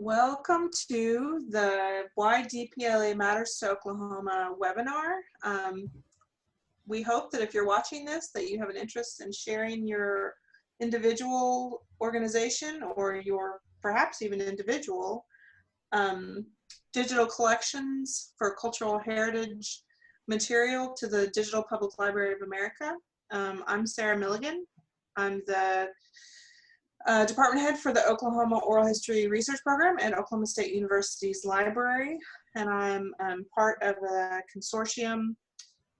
Welcome to the Why DPLA Matters to Oklahoma webinar. We hope that if you're watching this, that you have an interest in sharing your individual organization or your perhaps even individual digital collections for cultural heritage material to the Digital Public Library of America. I'm Sarah Milligan. I'm the department head for the Oklahoma Oral History Research Program at Oklahoma State University's library, and I'm part of a consortium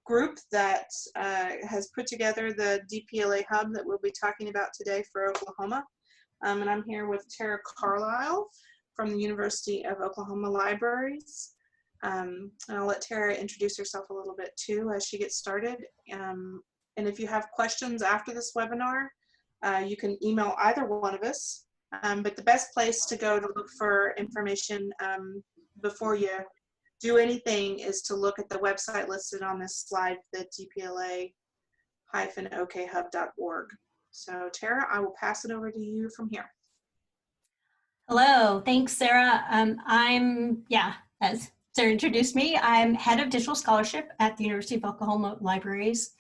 group that has put together the DPLA hub that we'll be talking about today for Oklahoma. And I'm here with Tara Carlisle from the University of Oklahoma Libraries. And I'll let Tara introduce herself a little bit too as she gets started. And if you have questions after this webinar, you can email either one of us, but the best place to go to look for information before you do anything is to look at the website listed on this slide, the DPLA-okhub.org. So Tara, I will pass it over to you from here. Hello, thanks Sarah. As Sarah introduced me, I'm head of digital scholarship at the University of Oklahoma Libraries,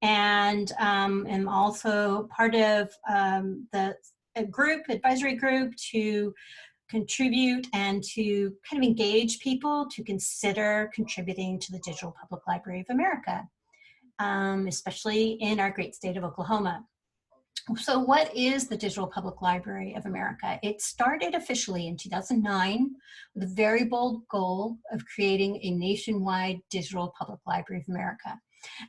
and am also part of the advisory group to contribute and to kind of engage people to consider contributing to the Digital Public Library of America, especially in our great state of Oklahoma. So what is the Digital Public Library of America? It started officially in 2009 with a very bold goal of creating a nationwide Digital Public Library of America.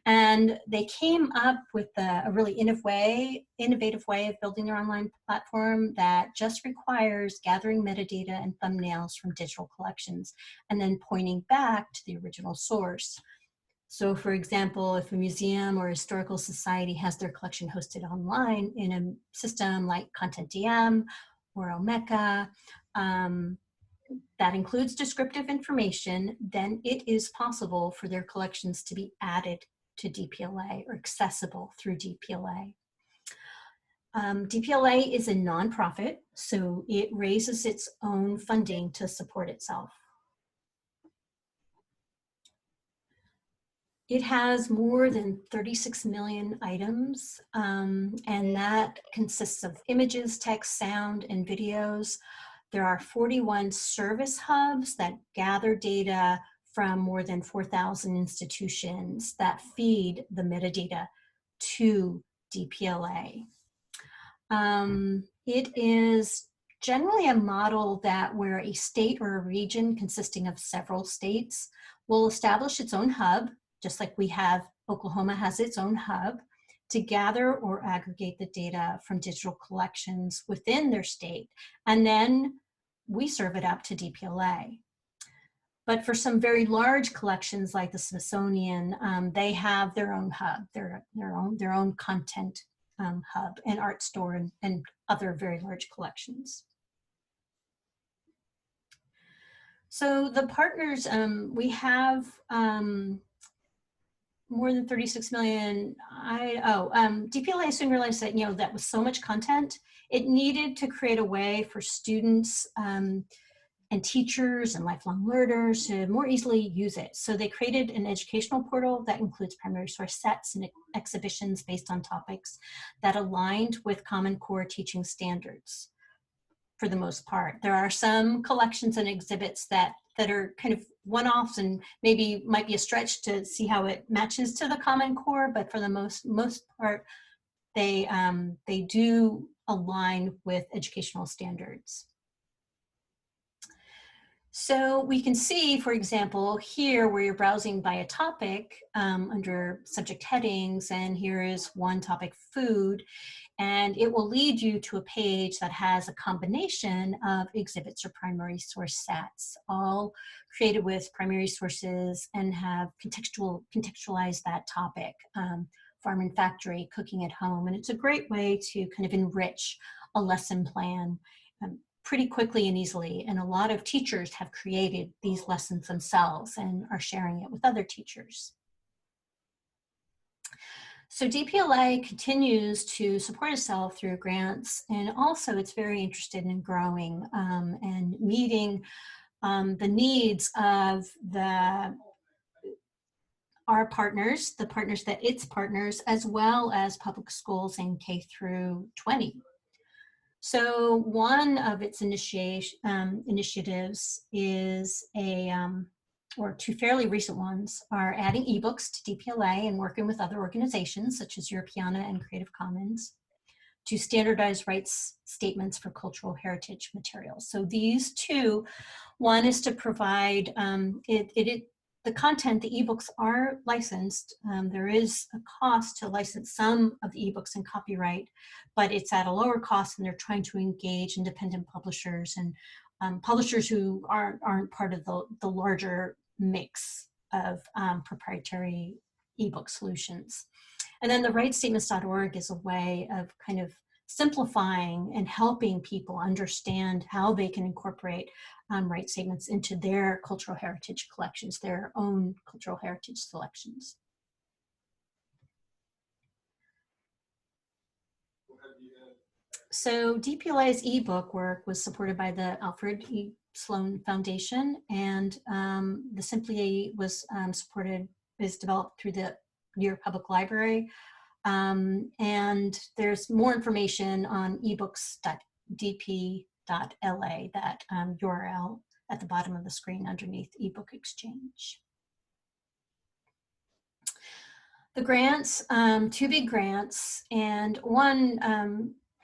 And they came up with a really innovative way of building their online platform that just requires gathering metadata and thumbnails from digital collections and then pointing back to the original source. So for example, if a museum or historical society has their collection hosted online in a system like ContentDM or Omeka, that includes descriptive information, then it is possible for their collections to be added to DPLA or accessible through DPLA. DPLA is a nonprofit, so it raises its own funding to support itself. It has more than 36 million items, and that consists of images, text, sound, and videos. There are 41 service hubs that gather data from more than 4,000 institutions that feed the metadata to DPLA. It is generally a model where a state or a region consisting of several states will establish its own hub, just like Oklahoma has its own hub, to gather or aggregate the data from digital collections within their state, and then we serve it up to DPLA. But for some very large collections like the Smithsonian, they have their own hub, their own content hub, and art store, and other very large collections. So the partners, we have more than 36 million. DPLA soon realized that, that with so much content, it needed to create a way for students and teachers and lifelong learners to more easily use it. So they created an educational portal that includes primary source sets and exhibitions based on topics that aligned with Common Core teaching standards for the most part. There are some collections and exhibits that are kind of one-offs and maybe might be a stretch to see how it matches to the Common Core, but for the most part, they do align with educational standards. So we can see, for example, here where you're browsing by a topic under subject headings, and here is one topic, food, and it will lead you to a page that has a combination of exhibits or primary source sets, all created with primary sources and have contextualized that topic, farm and factory, cooking at home, and it's a great way to kind of enrich a lesson plan pretty quickly and easily, and a lot of teachers have created these lessons themselves and are sharing it with other teachers. So DPLA continues to support itself through grants, and also it's very interested in growing and meeting the needs of our partners, the partners that its partners, as well as public schools in K through 20. So one of its initiatives is or two fairly recent ones are adding ebooks to DPLA and working with other organizations such as Europeana and Creative Commons to standardize rights statements for cultural heritage materials. So these two, one is to provide, the content, the ebooks are licensed. There is a cost to license some of the ebooks and copyright, but it's at a lower cost, and they're trying to engage independent publishers and publishers who aren't part of the larger mix of proprietary ebook solutions. And then the rightstatements.org is a way of kind of simplifying and helping people understand how they can incorporate right statements into their cultural heritage collections, their own cultural heritage selections. So DPLA's ebook work was supported by the Alfred Sloan Foundation, and the Simply was developed through the New York Public Library. And there's more information on ebooks.dp.la, that URL at the bottom of the screen underneath ebook exchange. The grants, two big grants, and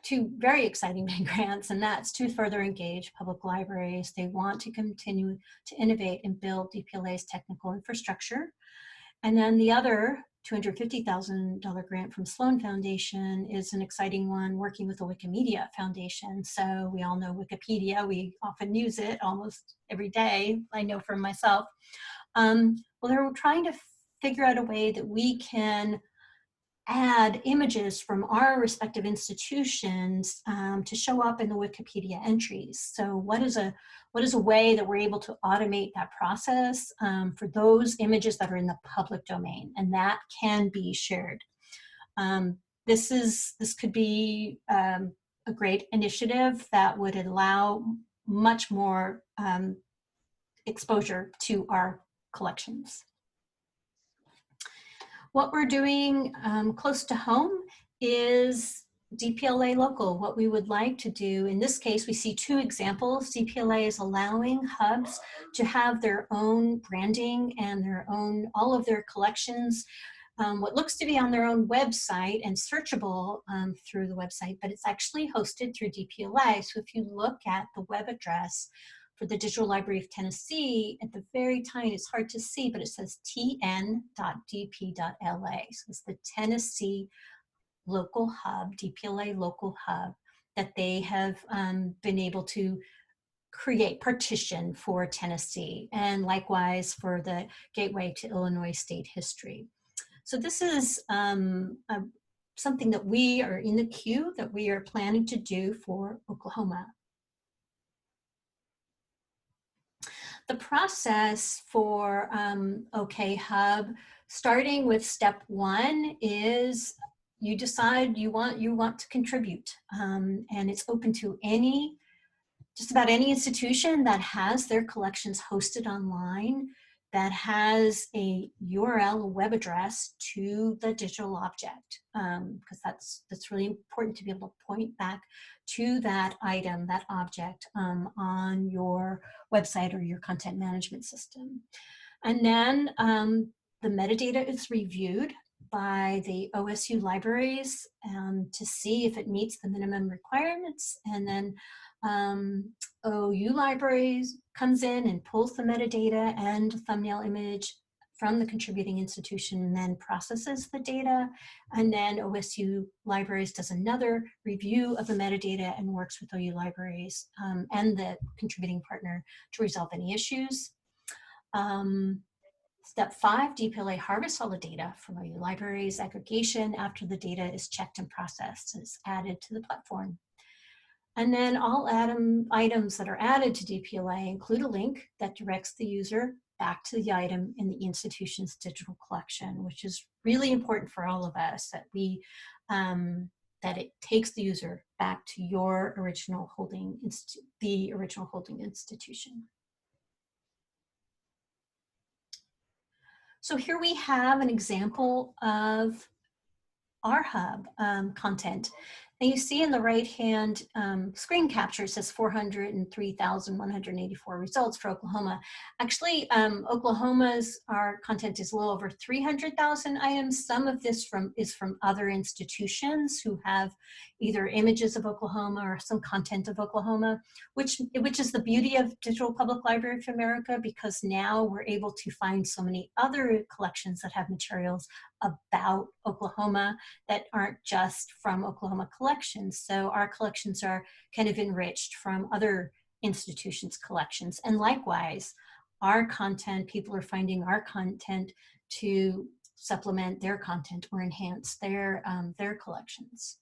two very exciting big grants, and that's to further engage public libraries. They want to continue to innovate and build DPLA's technical infrastructure. And then the other $250,000 grant from Sloan Foundation is an exciting one, working with the Wikimedia Foundation. So we all know Wikipedia, we often use it almost every day, I know for myself. Well, they're trying to figure out a way that we can add images from our respective institutions to show up in the Wikipedia entries. So what is a way that we're able to automate that process for those images that are in the public domain, and that can be shared. This could be a great initiative that would allow much more exposure to our collections. What we're doing close to home is DPLA Local. What we would like to do, in this case, we see two examples. DPLA is allowing hubs to have their own branding and all of their collections, what looks to be on their own website and searchable through the website, but it's actually hosted through DPLA. So if you look at the web address for the Digital Library of Tennessee, at the very tiny, it's hard to see, but it says tn.dp.la. So it's the Tennessee Local Hub, DPLA Local Hub, that they have been able to create, partition for Tennessee, and likewise for the Gateway to Illinois State History. So this is something that we are in the queue that we are planning to do for Oklahoma. The process for OK Hub, starting with step one, is you decide you want to contribute, and it's open to just about any institution that has their collections hosted online, that has a URL, a web address to the digital object, because that's really important to be able to point back to that item, that object on your website or your content management system. And then the metadata is reviewed by the OSU libraries to see if it meets the minimum requirements, and then OU libraries comes in and pulls the metadata and thumbnail image from the contributing institution and then processes the data. And then OSU libraries does another review of the metadata and works with OU libraries and the contributing partner to resolve any issues. Step 5, DPLA harvests all the data from OU libraries, aggregation after the data is checked and processed and is added to the platform. And then all items that are added to DPLA include a link that directs the user back to the item in the institution's digital collection, which is really important for all of us, that that it takes the user back to your original holding institution. So here we have an example of our hub content. And you see in the right-hand screen capture, it says 403,184 results for Oklahoma. Actually, Oklahoma's, our content is a little over 300,000 items. Some of this is from other institutions who have either images of Oklahoma or some content of Oklahoma, which is the beauty of Digital Public Library of America, because now we're able to find so many other collections that have materials about Oklahoma that aren't just from Oklahoma collections. So our collections are kind of enriched from other institutions' collections. And likewise, our content, people are finding our content to supplement their content or enhance their collections.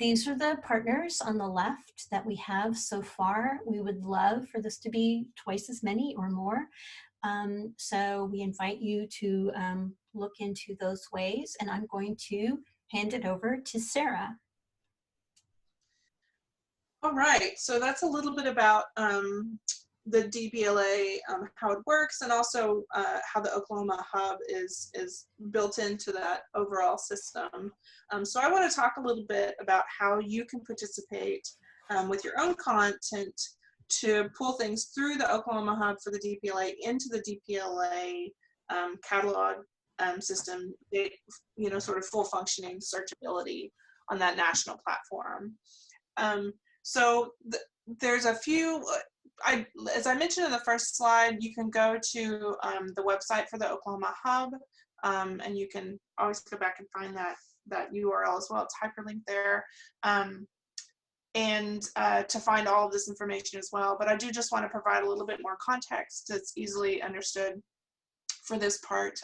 These are the partners on the left that we have so far. We would love for this to be twice as many or more. So we invite you to look into those ways, and I'm going to hand it over to Sarah. All right, so that's a little bit about the DPLA, how it works, and also how the Oklahoma Hub is built into that overall system. So I want to talk a little bit about how you can participate with your own content to pull things through the Oklahoma Hub for the DPLA into the DPLA catalog system, you know, sort of full functioning searchability on that national platform. So there's a few, as I mentioned in the first slide, you can go to the website for the Oklahoma Hub, and you can always go back and find that URL as well. It's hyperlinked there. And to find all of this information as well. But I do just want to provide a little bit more context that's easily understood for this part.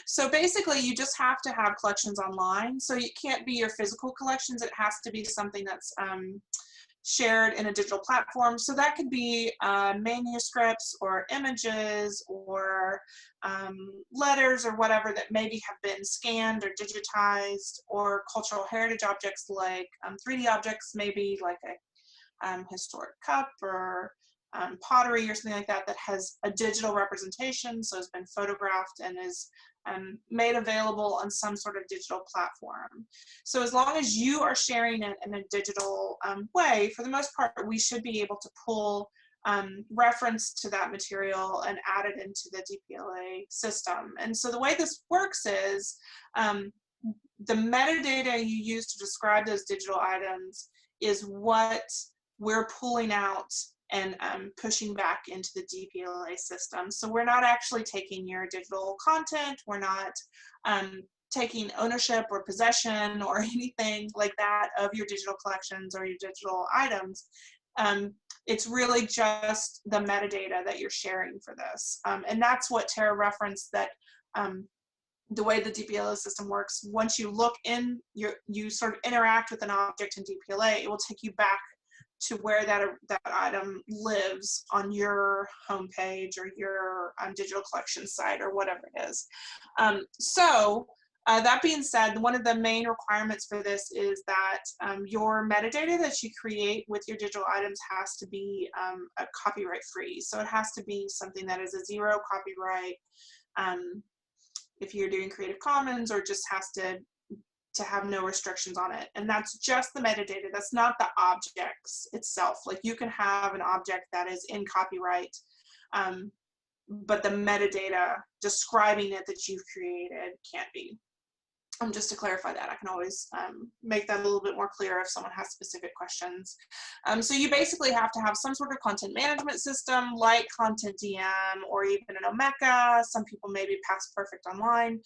So basically, you just have to have collections online. So it can't be your physical collections. It has to be something that's shared in a digital platform. So that could be manuscripts or images or letters or whatever that maybe have been scanned or digitized, or cultural heritage objects like 3D objects, maybe like a historic cup or pottery or something like that that has a digital representation, so it's been photographed and is made available on some sort of digital platform. So as long as you are sharing it in a digital way, for the most part, we should be able to pull reference to that material and add it into the DPLA system. And so the way this works is the metadata you use to describe those digital items is what we're pulling out and pushing back into the DPLA system. So we're not actually taking your digital content, we're not taking ownership or possession or anything like that of your digital collections or your digital items. It's really just the metadata that you're sharing for this. And that's what Tara referenced, that the way the DPLA system works, once you look in, you sort of interact with an object in DPLA, it will take you back to where that item lives on your homepage or your digital collection site or whatever it is. That being said, one of the main requirements for this is that your metadata that you create with your digital items has to be copyright free. So it has to be something that is a zero copyright, if you're doing Creative Commons, or just has to have no restrictions on it. And that's just the metadata. That's not the objects itself. Like, you can have an object that is in copyright, but the metadata describing it that you've created can't be. Just to clarify that, I can always make that a little bit more clear if someone has specific questions. So you basically have to have some sort of content management system like Content DM or even an Omeka. Some people maybe Pass Perfect Online.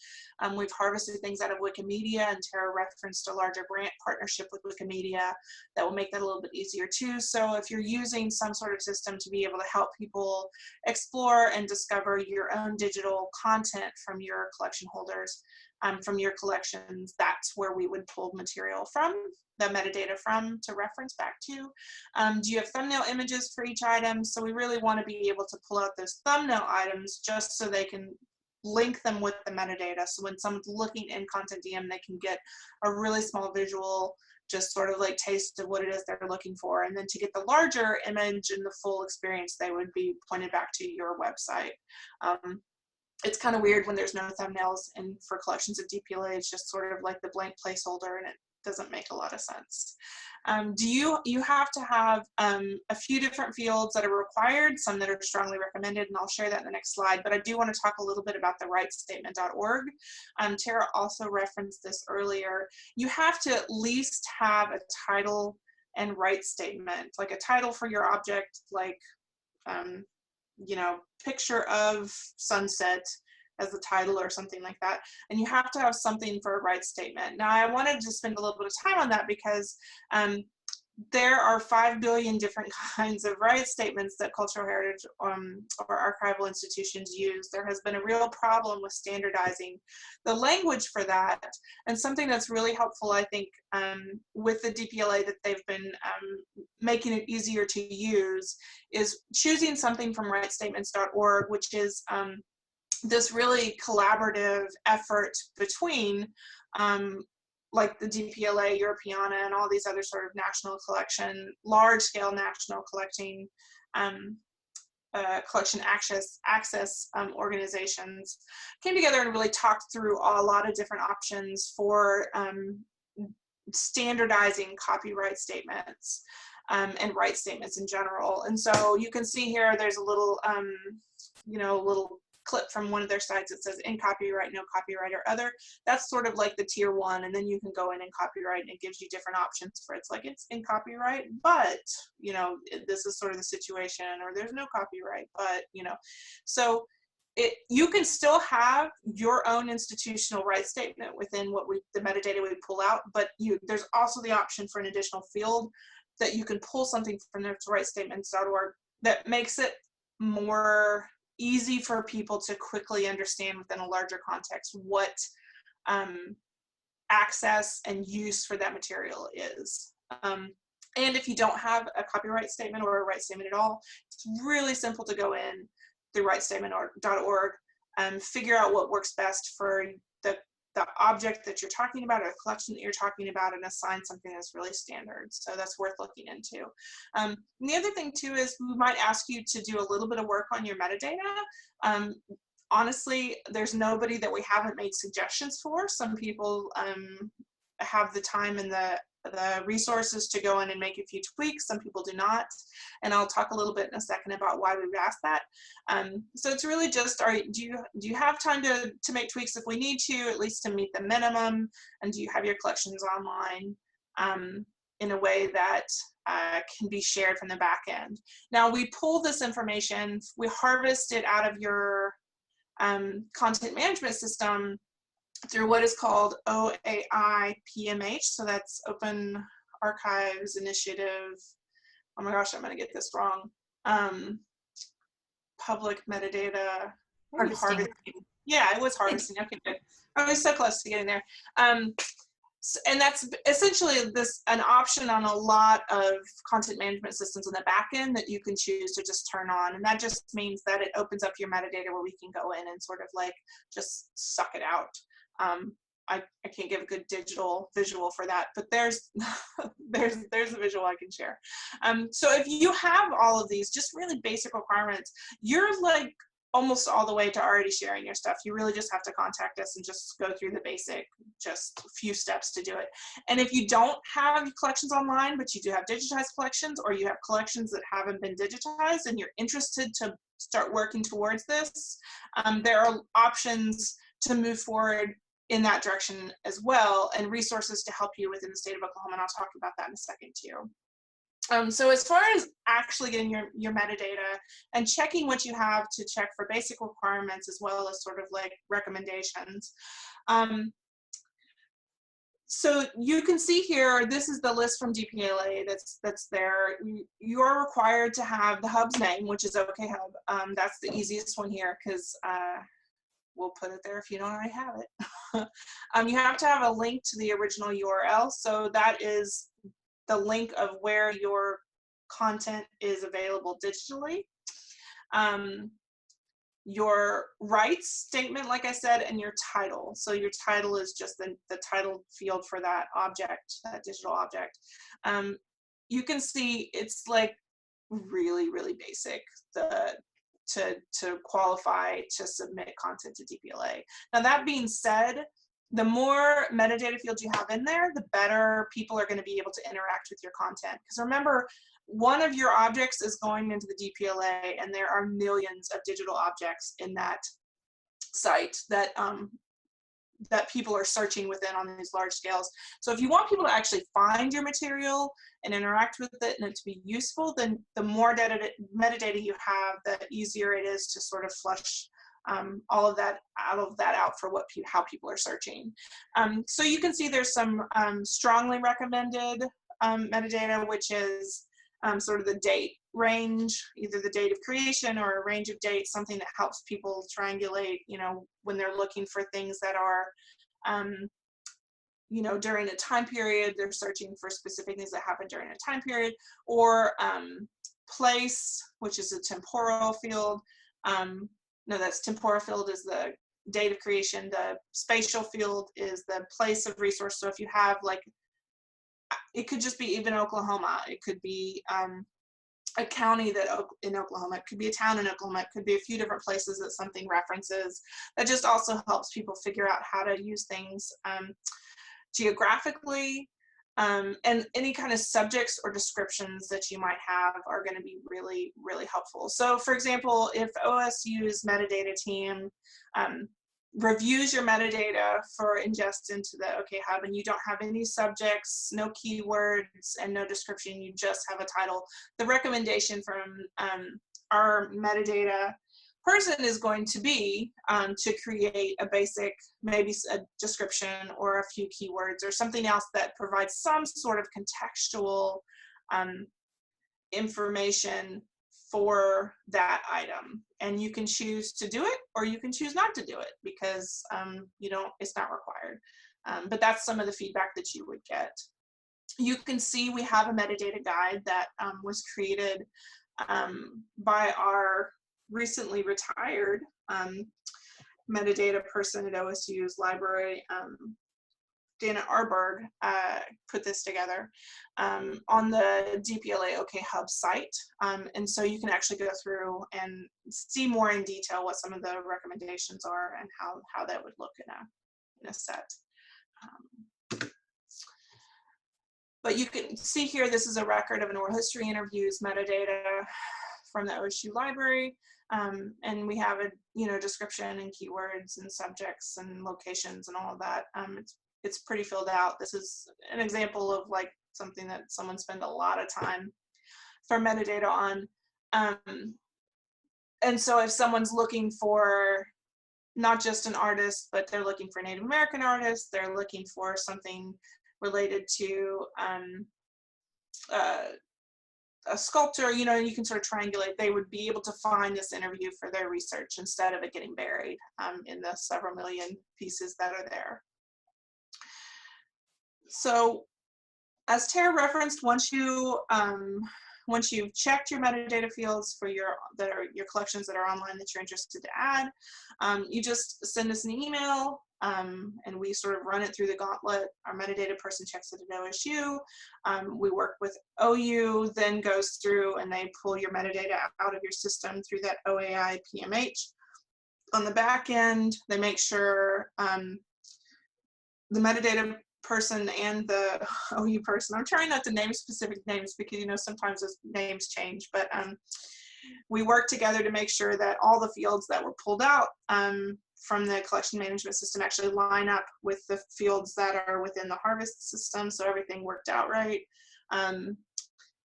We've harvested things out of Wikimedia, and Tara referenced a larger grant partnership with Wikimedia that will make that a little bit easier too. So if you're using some sort of system to be able to help people explore and discover your own digital content from your collection holders, from your collections, that's where we would pull material from, the metadata from, to reference back to. Do you have thumbnail images for each item? So we really want to be able to pull out those thumbnail items just so they can link them with the metadata. So when someone's looking in Content DM, they can get a really small visual just sort of like taste of what it is they're looking for. And then to get the larger image and the full experience, they would be pointed back to your website. It's kind of weird when there's no thumbnails, and for collections of DPLA, it's just sort of like the blank placeholder, and it doesn't make a lot of sense. You have to have a few different fields that are required, some that are strongly recommended, and I'll share that in the next slide, but I do want to talk a little bit about the rightstatement.org. Tara also referenced this earlier. You have to at least have a title and right statement, like a title for your object, like you know, picture of sunset as the title or something like that. And you have to have something for a right statement. Now, I wanted to spend a little bit of time on that because there are 5 billion different kinds of right statements that cultural heritage or archival institutions use. There has been a real problem with standardizing the language for that. And something that's really helpful, I think, with the DPLA that they've been making it easier to use is choosing something from rightstatements.org, which is this really collaborative effort between like the DPLA, Europeana, and all these other sort of national collection, large-scale national collecting collection access organizations came together and really talked through a lot of different options for standardizing copyright statements and right statements in general. And so you can see here, there's a little, you know, little clip from one of their sites that says in copyright, no copyright, or other. That's sort of like the tier 1, and then you can go in and copyright, and it gives you different options for it's like it's in copyright, but you know, this is sort of the situation, or there's no copyright, but you know, so you can still have your own institutional right statement within what the metadata we pull out, but there's also the option for an additional field that you can pull something from the rightstatements.org that makes it more easy for people to quickly understand within a larger context what access and use for that material is. And if you don't have a copyright statement or a right statement at all, it's really simple to go in through rightstatement.org and figure out what works best for the object that you're talking about or the collection that you're talking about, and assign something that's really standard. So that's worth looking into. And the other thing too is we might ask you to do a little bit of work on your metadata. Honestly, there's nobody that we haven't made suggestions for. Some people have the time and the resources to go in and make a few tweaks. Some people do not, and I'll talk a little bit in a second about why we've asked that. So it's really just, do you have time to make tweaks if we need to, at least to meet the minimum, and do you have your collections online in a way that can be shared from the back end? Now, we pull this information, we harvest it out of your content management system through what is called OAI PMH. So that's Open Archives Initiative. Oh my gosh, I'm going to get this wrong. Public metadata. Harvesting. Yeah, it was harvesting. Okay, good. I was so close to getting there. And that's essentially an option on a lot of content management systems in the back end that you can choose to just turn on. And that just means that it opens up your metadata where we can go in and sort of like just suck it out. I can't give a good digital visual for that, but there's there's a visual I can share. So if you have all of these just really basic requirements, you're like almost all the way to already sharing your stuff. You really just have to contact us and just go through the basic, just a few steps to do it. And if you don't have collections online, but you do have digitized collections, or you have collections that haven't been digitized and you're interested to start working towards this, there are options to move forward in that direction as well, and resources to help you within the state of Oklahoma, and I'll talk about that in a second too. So as far as actually getting your metadata and checking what you have to check for basic requirements as well as sort of like recommendations. So you can see here, this is the list from DPLA that's there. You are required to have the hub's name, which is OK Hub. That's the easiest one here because we'll put it there if you don't already have it. You have to have a link to the original URL. So that is the link of where your content is available digitally. your rights statement, like I said, and your title. So your title is just the title field for that object, that digital object. You can see it's like really, really basic to qualify to submit content to DPLA. Now that being said, the more metadata fields you have in there, the better people are going to be able to interact with your content. Because remember, one of your objects is going into the DPLA, and there are millions of digital objects in that site that that people are searching within on these large scales. So if you want people to actually find your material and interact with it and it to be useful, then the more metadata you have, the easier it is to sort of flush all of that out for how people are searching. So you can see there's some strongly recommended metadata, which is sort of the date range, either the date of creation or a range of dates, something that helps people triangulate, you know, when they're looking for things that are, you know, during a time period, they're searching for specific things that happen during a time period, or place, which is a temporal field. No, that's temporal field is the date of creation. The spatial field is the place of resource. So if you have, like, it could just be even Oklahoma. It could be a county in Oklahoma. It could be a town in Oklahoma. It could be a few different places that something references. That just also helps people figure out how to use things geographically. And any kind of subjects or descriptions that you might have are going to be really, really helpful. So for example, if OSU's metadata team reviews your metadata for ingest into the OK Hub, and you don't have any subjects, no keywords, and no description, you just have a title, the recommendation from our metadata person is going to be to create a basic, maybe a description or a few keywords or something else that provides some sort of contextual information for that item. And you can choose to do it, or you can choose not to do it, because it's not required. But that's some of the feedback that you would get. You can see we have a metadata guide that was created by our recently retired metadata person at OSU's library, Dana Arberg, put this together on the DPLA OK Hub site. And so you can actually go through and see more in detail what some of the recommendations are and how that would look in a set. But you can see here, this is a record of an oral history interviews metadata from the OSU library. And we have a description and keywords and subjects and locations and all of that. It's pretty filled out. This is an example of like something that someone spent a lot of time for metadata on. And so if someone's looking for not just an artist, but they're looking for Native American artists, they're looking for something related to a sculptor, you can sort of triangulate, they would be able to find this interview for their research instead of it getting buried in the several million pieces that are there. So as Tara referenced, once you've checked your metadata fields for your collections that are online that you're interested to add, you just send us an email, and we sort of run it through the gauntlet. Our metadata person checks it at OSU. We work with OU, then goes through and they pull your metadata out of your system through that OAI PMH. On the back end, they make sure the metadata person and the OU person, I'm trying not to name specific names because sometimes those names change, but we work together to make sure that all the fields that were pulled out from the collection management system actually line up with the fields that are within the harvest system, so everything worked out right. And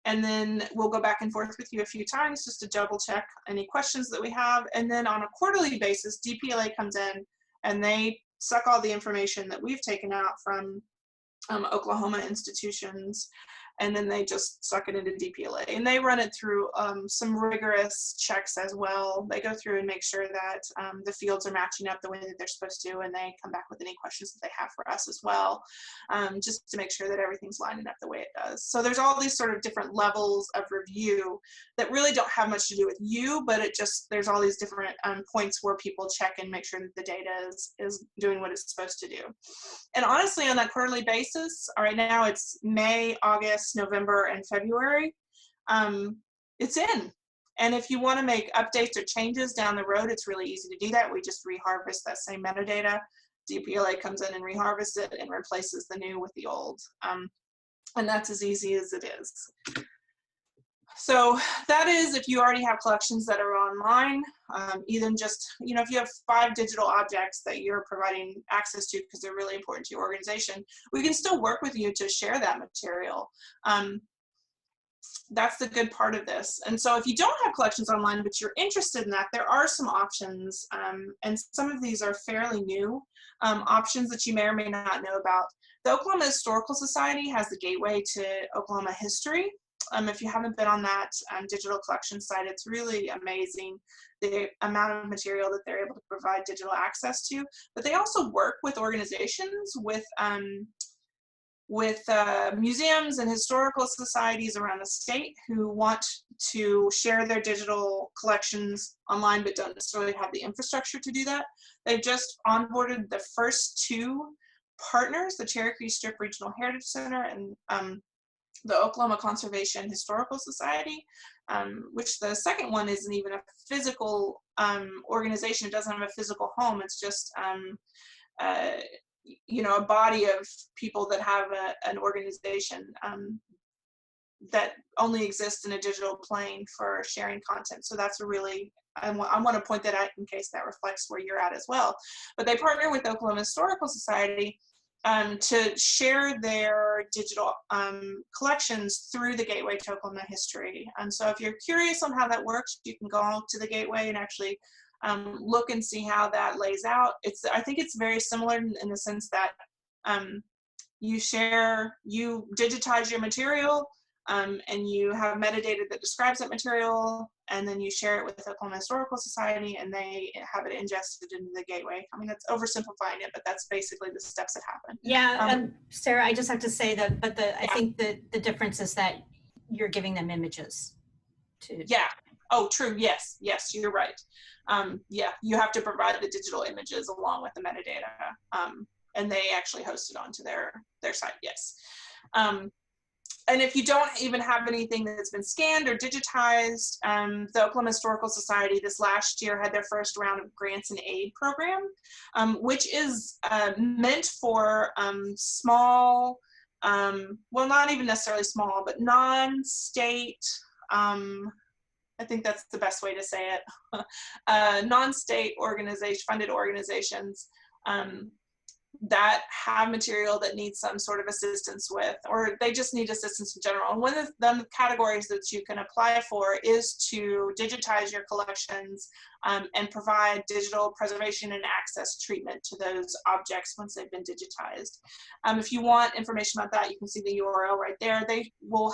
then we'll go back and forth with you a few times just to double check any questions that we have. And then on a quarterly basis, DPLA comes in and they suck all the information that we've taken out from Oklahoma institutions, and then they just suck it into DPLA. And they run it through some rigorous checks as well. They go through and make sure that the fields are matching up the way that they're supposed to, and they come back with any questions that they have for us as well, just to make sure that everything's lining up the way it does. So there's all these sort of different levels of review that really don't have much to do with you, but it just, there's all these different points where people check and make sure that the data is doing what it's supposed to do. And honestly, on that quarterly basis, right now it's May, August, November, and February. It's in. And if you want to make updates or changes down the road, it's really easy to do that. We just reharvest that same metadata. DPLA comes in and reharvests it and replaces the new with the old. And that's as easy as it is. So that is if you already have collections that are online, even just, you know, if you have 5 digital objects that you're providing access to because they're really important to your organization, we can still work with you to share that material. That's the good part of this. And so if you don't have collections online, but you're interested in that, there are some options. And some of these are fairly new options that you may or may not know about. The Oklahoma Historical Society has the gateway to Oklahoma history. If you haven't been on that digital collection site, it's really amazing the amount of material that they're able to provide digital access to. But they also work with organizations, with museums and historical societies around the state who want to share their digital collections online but don't necessarily have the infrastructure to do that. They've just onboarded the first 2 partners, the Cherokee Strip Regional Heritage Center and the Oklahoma Conservation Historical Society, which the second one isn't even a physical organization. It doesn't have a physical home. It's just you know, a body of people that have an organization that only exists in a digital plane for sharing content. So that's a really, I want to point that out in case that reflects where you're at as well. But they partner with the Oklahoma Historical Society to share their digital collections through the Gateway to Oklahoma History. And so if you're curious on how that works, you can go to the Gateway and actually look and see how that lays out. I think it's very similar in the sense that you digitize your material and you have metadata that describes that material, and then you share it with the Oklahoma Historical Society and they have it ingested into the Gateway. I mean, that's oversimplifying it, but that's basically the steps that happen. Yeah, Sarah, I just have to say that, but I think the difference is that you're giving them images to. Yeah. Oh, true. Yes. Yes, you're right. Yeah, you have to provide the digital images along with the metadata, and they actually host it onto their site. Yes. And if you don't even have anything that's been scanned or digitized, the Oklahoma Historical Society this last year had their first round of grants and aid program, which is meant for small, well, not even necessarily small, but non-state, I think that's the best way to say it, non-state funded organizations that have material that needs some sort of assistance with, or they just need assistance in general. And one of the categories that you can apply for is to digitize your collections and provide digital preservation and access treatment to those objects once they've been digitized. If you want information about that, you can see the URL right there. They will,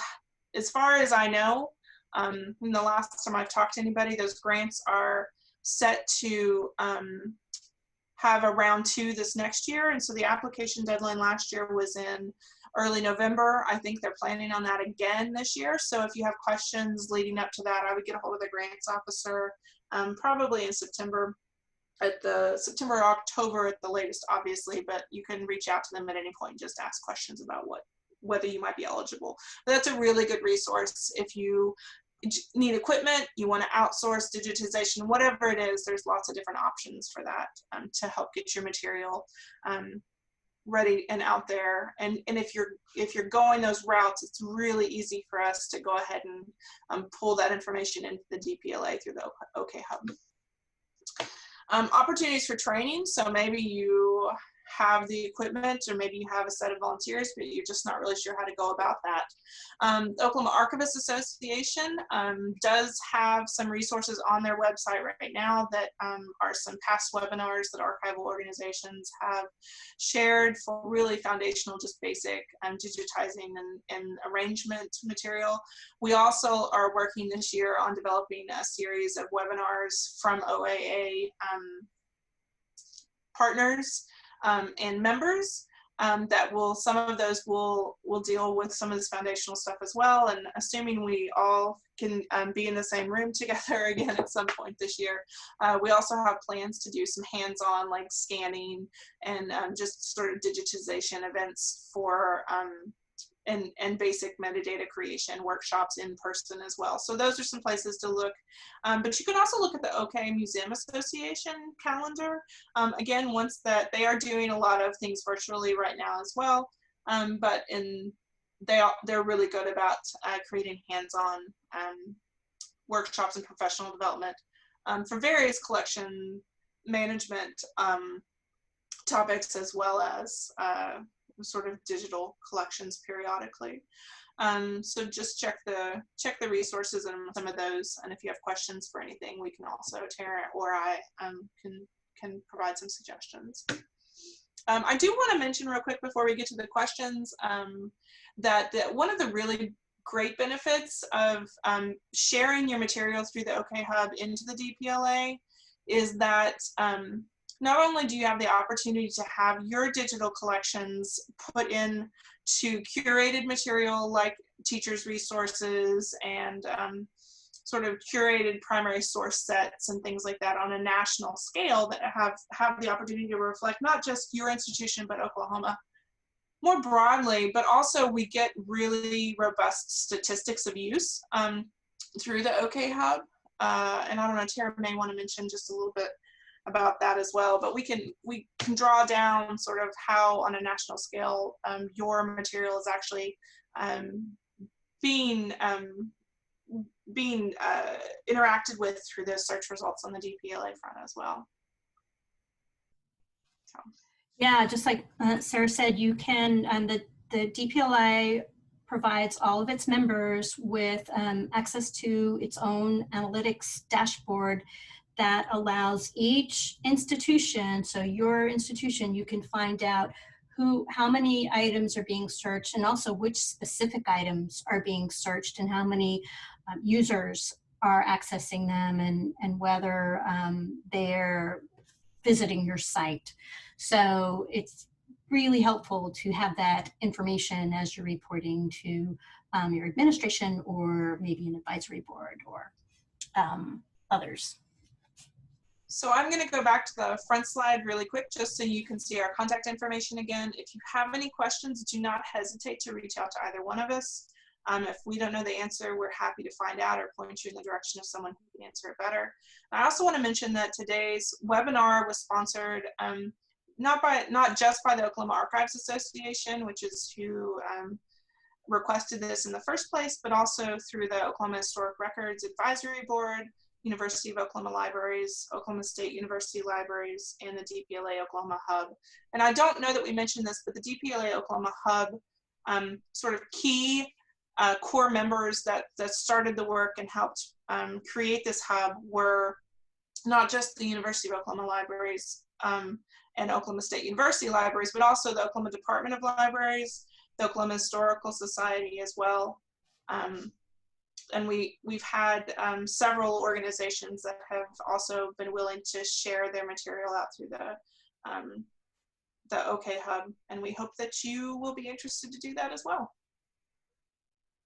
as far as I know, in the last time I've talked to anybody, those grants are set to have a round 2 this next year. And so the application deadline last year was in early November. I think they're planning on that again this year. So if you have questions leading up to that, I would get a hold of the grants officer probably in September, September or October at the latest, obviously, but you can reach out to them at any point and just ask questions about whether you might be eligible. But that's a really good resource if you need equipment, you want to outsource digitization, whatever it is. There's lots of different options for that to help get your material ready and out there. And if you're going those routes, it's really easy for us to go ahead and pull that information into the DPLA through the OK Hub. Opportunities for training. So maybe you have the equipment, or maybe you have a set of volunteers, but you're just not really sure how to go about that. The Oklahoma Archivists Association does have some resources on their website right now that are some past webinars that archival organizations have shared for really foundational, just basic digitizing and arrangement material. We also are working this year on developing a series of webinars from OAA partners and members that will, some of those will deal with some of this foundational stuff as well. And assuming we all can be in the same room together again at some point this year, we also have plans to do some hands-on, like scanning and just sort of digitization events for and basic metadata creation workshops in person as well. So those are some places to look. But you can also look at the OK Museum Association calendar. Again, once that they are doing a lot of things virtually right now as well, but they're really good about creating hands-on workshops and professional development for various collection management topics, as well as sort of digital collections periodically. So just check the resources and some of those, and if you have questions for anything, we can also, Tara or I can provide some suggestions. I do want to mention real quick before we get to the questions that one of the really great benefits of sharing your material through the OK Hub into the DPLA is that not only do you have the opportunity to have your digital collections put in to curated material like teachers' resources and sort of curated primary source sets and things like that on a national scale that have the opportunity to reflect not just your institution, but Oklahoma more broadly, but also we get really robust statistics of use through the OK Hub. And I don't know, Tara may want to mention just a little bit about that as well, but we can draw down sort of how on a national scale your material is actually being interacted with through those search results on the DPLA front as well. So. Yeah, just like Sarah said, you can, the DPLA provides all of its members with access to its own analytics dashboard that allows each institution, so your institution, you can find out how many items are being searched, and also which specific items are being searched, and how many users are accessing them, and whether they're visiting your site. So it's really helpful to have that information as you're reporting to your administration, or maybe an advisory board, or others. So I'm going to go back to the front slide really quick, just so you can see our contact information again. If you have any questions, do not hesitate to reach out to either one of us. If we don't know the answer, we're happy to find out or point you in the direction of someone who can answer it better. I also want to mention that today's webinar was sponsored not just by the Oklahoma Archives Association, which is who requested this in the first place, but also through the Oklahoma Historic Records Advisory Board, University of Oklahoma Libraries, Oklahoma State University Libraries, and the DPLA Oklahoma Hub. And I don't know that we mentioned this, but the DPLA Oklahoma Hub sort of key core members that started the work and helped create this hub were not just the University of Oklahoma Libraries and Oklahoma State University Libraries, but also the Oklahoma Department of Libraries, the Oklahoma Historical Society as well. And we've had several organizations that have also been willing to share their material out through the OK Hub, and we hope that you will be interested to do that as well.